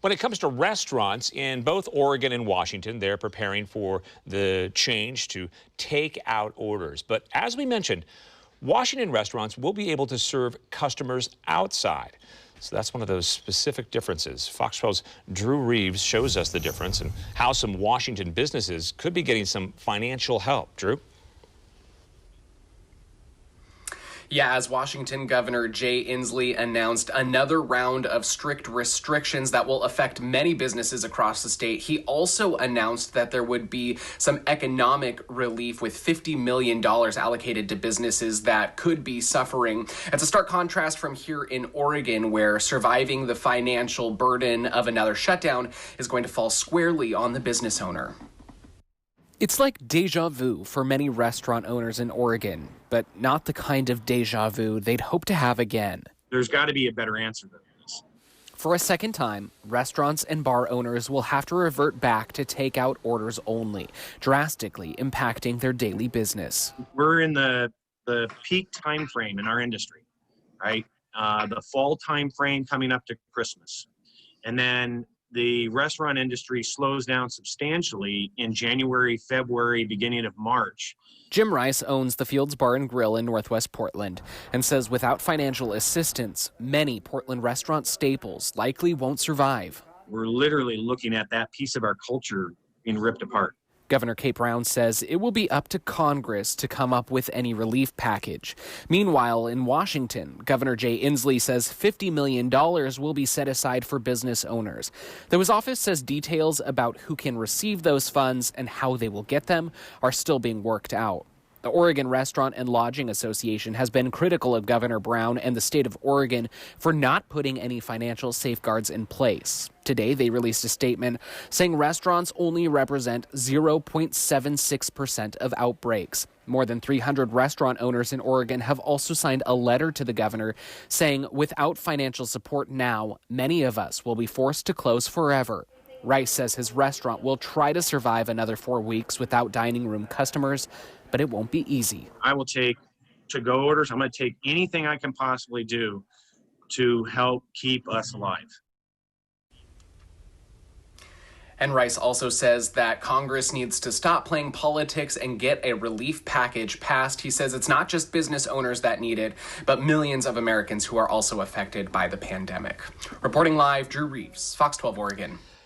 When it comes to restaurants in both Oregon and Washington, they're preparing for the change to take out orders. But as we mentioned, Washington restaurants will be able to serve customers outside. So that's one of those specific differences. Fox 12's Drew Reeves shows us the difference and how some Washington businesses could be getting some financial help. Drew? Yeah, as Washington Governor Jay Inslee announced another round of strict restrictions that will affect many businesses across the state, he also announced that there would be some economic relief with $50 million allocated to businesses that could be suffering. It's a stark contrast from here in Oregon, where surviving the financial burden of another shutdown is going to fall squarely on the business owner. It's like deja vu for many restaurant owners in Oregon, but not the kind of deja vu they'd hope to have again. There's got to be a better answer than this. For a second time, restaurants and bar owners will have to revert back to takeout orders only, drastically impacting their daily business. We're in the peak time frame in our industry, right? The fall time frame coming up to Christmas. And then the restaurant industry slows down substantially in January, February, beginning of March. Jim Rice owns the Fields Bar and Grill in Northwest Portland and says without financial assistance, many Portland restaurant staples likely won't survive. We're literally looking at that piece of our culture being ripped apart. Governor Kate Brown says it will be up to Congress to come up with any relief package. Meanwhile, in Washington, Governor Jay Inslee says $50 million will be set aside for business owners. Though his office says details about who can receive those funds and how they will get them are still being worked out. The Oregon Restaurant and Lodging Association has been critical of Governor Brown and the state of Oregon for not putting any financial safeguards in place. Today, they released a statement saying restaurants only represent 0.76% of outbreaks. More than 300 restaurant owners in Oregon have also signed a letter to the governor saying without financial support now, many of us will be forced to close forever. Rice says his restaurant will try to survive another 4 weeks without dining room customers, but it won't be easy. I will take to-go orders. I'm going to take anything I can possibly do to help keep us alive. And Rice also says that Congress needs to stop playing politics and get a relief package passed. He says it's not just business owners that need it, but millions of Americans who are also affected by the pandemic. Reporting live, Drew Reeves, Fox 12 Oregon.